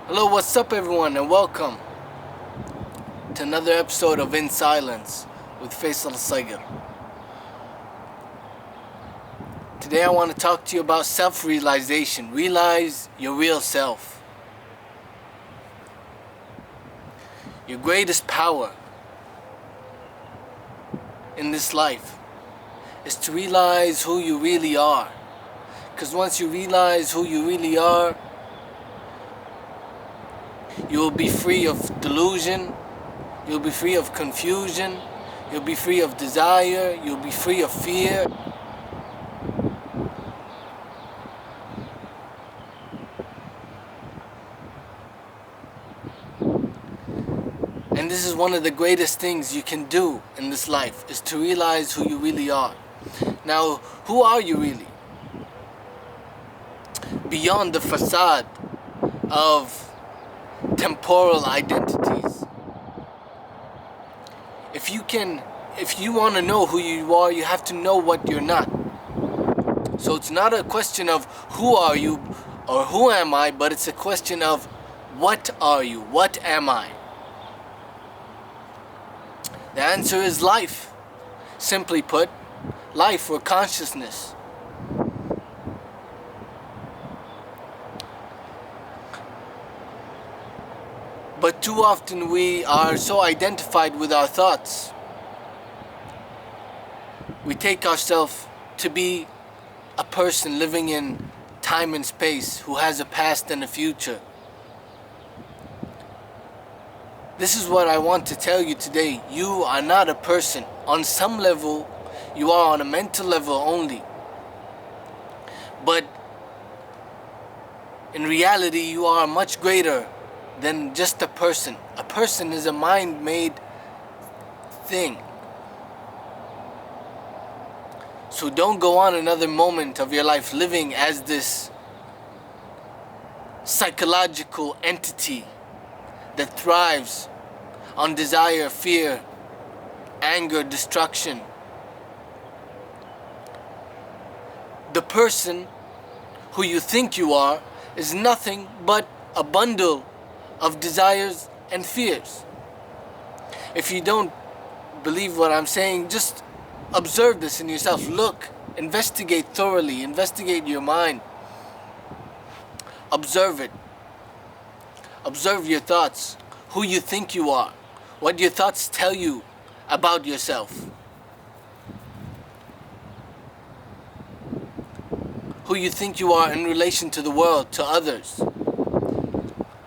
Hello, what's up, everyone, and welcome to another episode of In Silence with Faisal Sagar. Today, I want to talk to you about self-realization. Realize your real self. Your greatest power in this life is to realize who you really are. Because once you realize who you really are, you will be free of delusion, you'll be free of confusion, you'll be free of desire, you'll be free of fear. And this is one of the greatest things you can do in this life, is to realize who you really are. Now, who are you really? Beyond the facade of temporal identities. If you want to know who you are, you have to know what you're not. So it's not a question of who are you or who am I, but it's a question of what are you? What am I? The answer is life. Simply put, life or consciousness. But too often we are so identified with our thoughts. We take ourselves to be a person living in time and space who has a past and a future. This is what I want to tell you today. You are not a person. On some level, you are on a mental level only. But in reality, you are much greater than just a person. A person is a mind-made thing. So don't go on another moment of your life living as this psychological entity that thrives on desire, fear, anger, destruction. The person who you think you are is nothing but a bundle of desires and fears. If you don't believe what I'm saying, just observe this in yourself. Look, investigate thoroughly, investigate your mind. Observe it. Observe your thoughts, who you think you are, what your thoughts tell you about yourself, who you think you are in relation to the world, to others.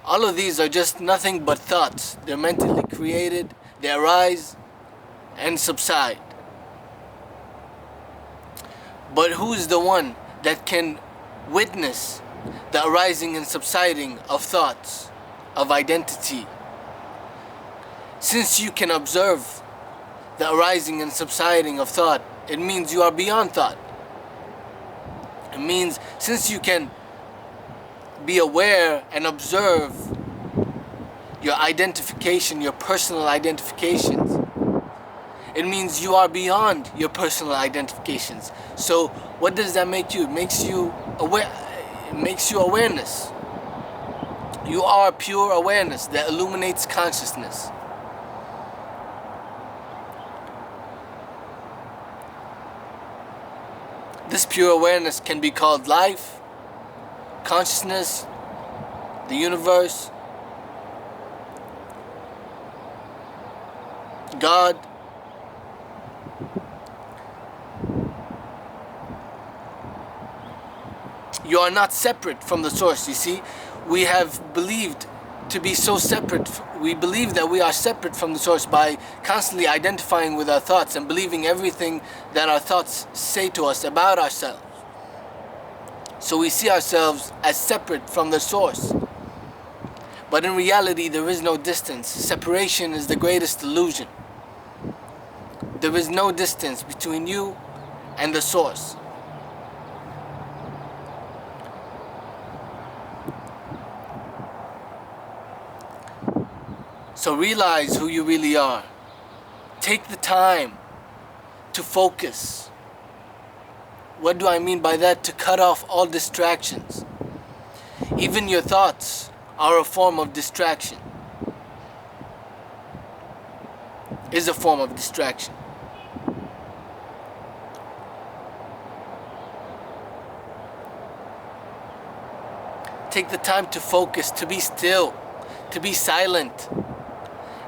All of these are just nothing but thoughts. They're mentally created, they arise and subside. But who is the one that can witness the arising and subsiding of thoughts, of identity? Since you can observe the arising and subsiding of thought, it means you are beyond thought. It means since you can be aware and observe your identification, your personal identifications, it means you are beyond your personal identifications. So what does that make you? It makes you aware. It makes you awareness. You are pure awareness that illuminates consciousness. This pure awareness can be called life, consciousness, the universe, God. You are not separate from the source, you see. We have believed to be so separate. We believe that we are separate from the source by constantly identifying with our thoughts and believing everything that our thoughts say to us about ourselves. So we see ourselves as separate from the source. But in reality, there is no distance. Separation is the greatest illusion. There is no distance between you and the source. So realize who you really are. Take the time to focus. What do I mean by that? To cut off all distractions. Even your thoughts are a form of distraction. Is a form of distraction. Take the time to focus, to be still, to be silent,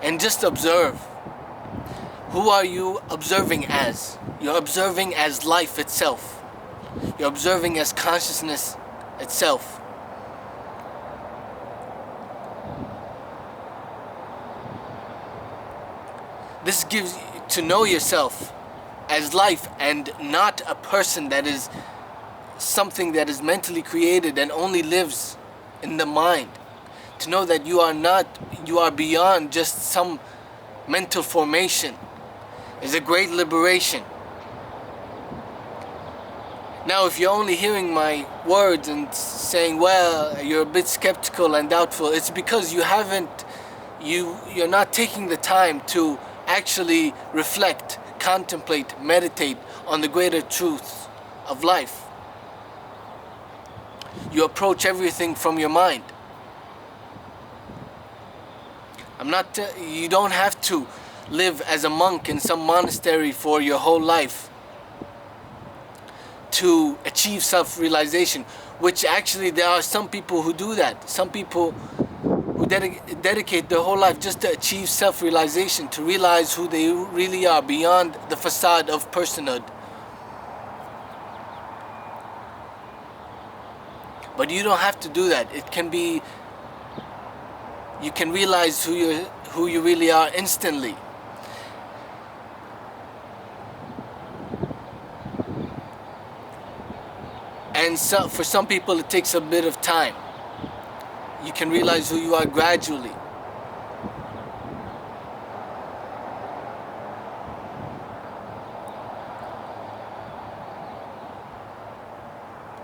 and just observe. Who are you observing as? You're observing as life itself. You're observing as consciousness itself. This gives you to know yourself as life and not a person that is something that is mentally created and only lives in the mind. To know that you are beyond just some mental formation is a great liberation. Now, if you're only hearing my words and saying, well, you're a bit skeptical and doubtful, it's because you're not taking the time to actually reflect, contemplate, meditate on the greater truths of life. You approach everything from your mind. You don't have to live as a monk in some monastery for your whole life to achieve self-realization, which actually there are some people who do that. Some people who dedicate their whole life just to achieve self-realization, to realize who they really are beyond the facade of personhood. But you don't have to do that. You can realize who you really are instantly. And so, for some people it takes a bit of time. You can realize who you are gradually.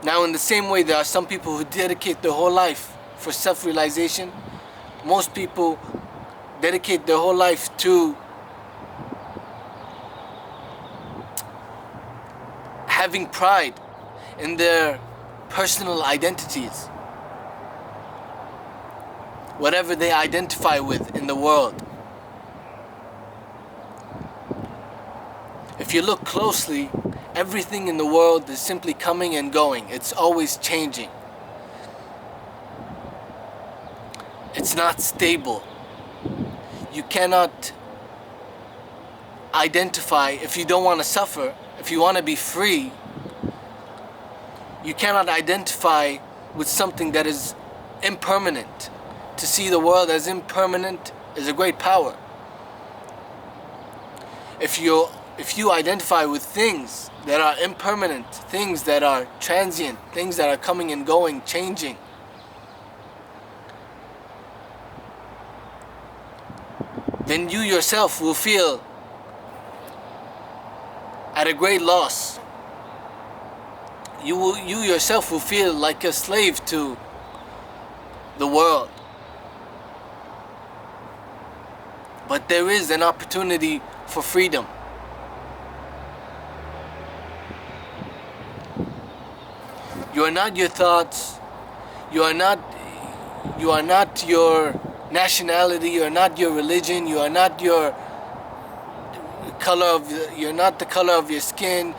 Now, in the same way, there are some people who dedicate their whole life for self-realization. Most people dedicate their whole life to having pride in their personal identities, whatever they identify with in the world. If you look closely, everything in the world is simply coming and going. It's always changing. It's not stable. You cannot identify, if you don't want to suffer, if you want to be free, you cannot identify with something that is impermanent. To see the world as impermanent is a great power. If you identify with things that are impermanent, things that are transient, things that are coming and going, changing, then you yourself will feel at a great loss. You yourself will feel like a slave to the world. But there is an opportunity for freedom. You are not your thoughts. You are not your nationality. You are not your religion. You are not your you're not the color of your skin.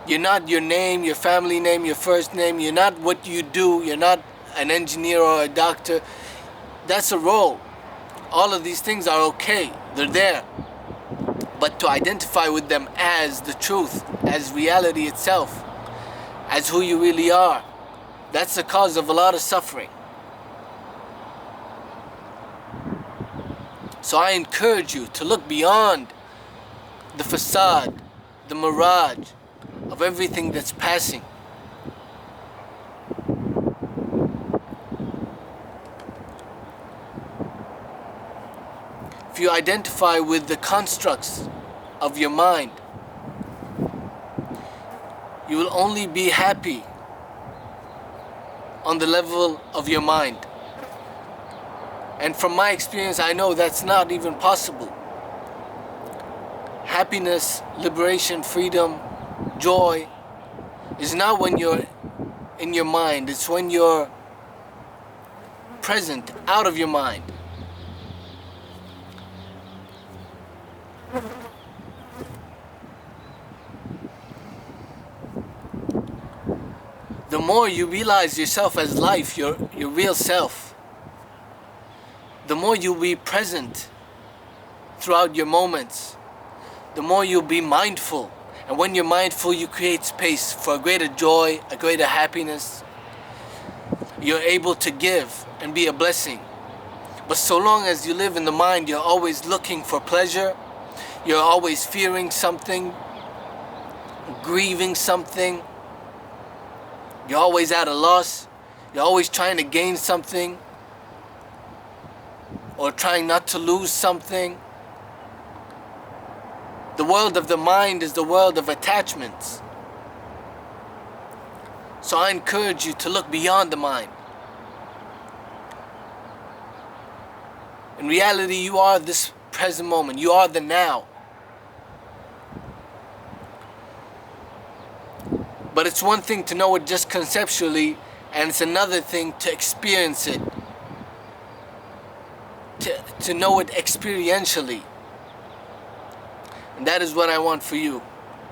You're not your name, your family name, your first name. You're not what you do. You're not an engineer or a doctor. That's a role. All of these things are okay. They're there. But to identify with them as the truth, as reality itself, as who you really are, that's the cause of a lot of suffering. So I encourage you to look beyond the facade, the mirage of everything that's passing. If you identify with the constructs of your mind, you will only be happy on the level of your mind. And from my experience, I know that's not even possible. Happiness, liberation, freedom, joy is not when you're in your mind. It's when you're present out of your mind. The more you realize yourself as life, your real self, the more you'll be present throughout your moments, the more you'll be mindful. And when you're mindful, you create space for a greater joy, a greater happiness. You're able to give and be a blessing. But so long as you live in the mind, you're always looking for pleasure, you're always fearing something, grieving something, you're always at a loss, you're always trying to gain something, or trying not to lose something. The world of the mind is the world of attachments. So I encourage you to look beyond the mind. In reality, you are this present moment. You are the now. But it's one thing to know it just conceptually, and it's another thing to experience it. To know it experientially. And that is what I want for you.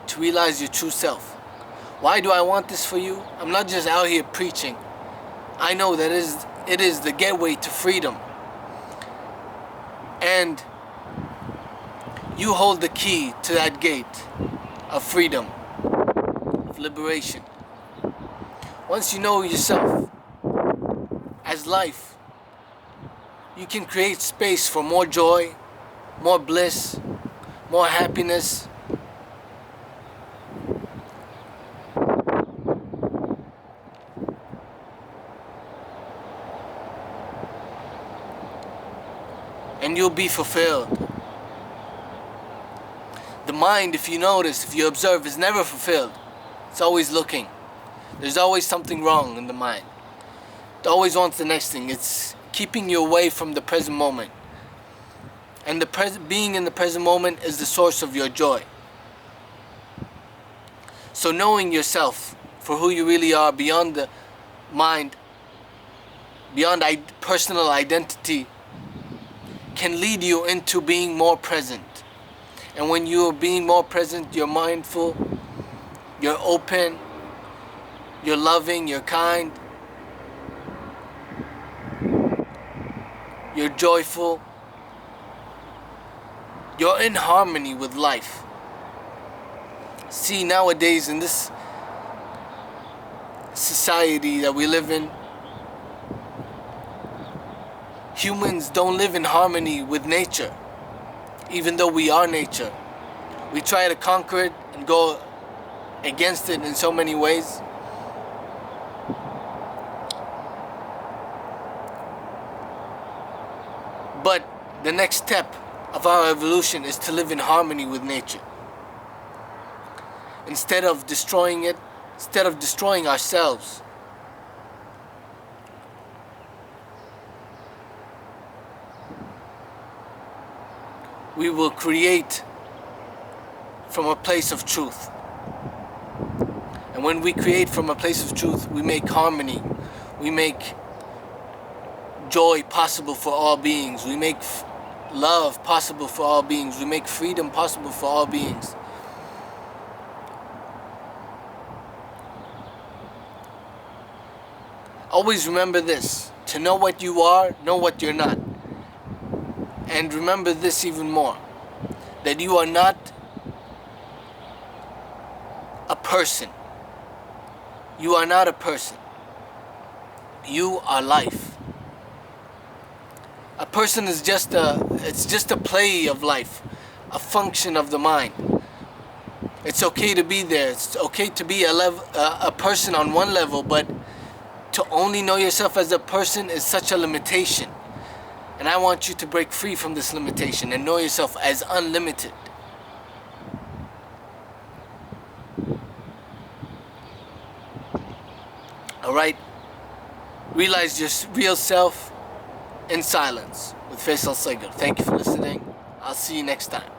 To realize your true self. Why do I want this for you? I'm not just out here preaching. I know that it is the gateway to freedom. And you hold the key to that gate of freedom, of liberation. Once you know yourself as life, you can create space for more joy, more bliss, more happiness. And you'll be fulfilled. The mind, if you notice, if you observe, is never fulfilled. It's always looking. There's always something wrong in the mind. It always wants the next thing. It's keeping you away from the present moment. And being in the present moment is the source of your joy. So knowing yourself for who you really are beyond the mind, beyond personal identity, can lead you into being more present. And when you're being more present, you're mindful, you're open, you're loving, you're kind, you're joyful, you're in harmony with life. See, nowadays in this society that we live in, humans don't live in harmony with nature, even though we are nature. We try to conquer it and go against it in so many ways. But the next step of our evolution is to live in harmony with nature. Instead of destroying it, instead of destroying ourselves. We will create from a place of truth. And when we create from a place of truth, we make harmony. We make joy possible for all beings. We make love possible for all beings. We make freedom possible for all beings. Always remember this: to know what you are, know what you're not. And remember this even more, that you are not a person. You are not a person. You are life. A person is just a play of life, a function of the mind. It's okay to be there. It's okay to be a person on one level, but to only know yourself as a person is such a limitation. And I want you to break free from this limitation and know yourself as unlimited. Alright? Realize your real self in silence with Faisal Sagar. Thank you for listening. I'll see you next time.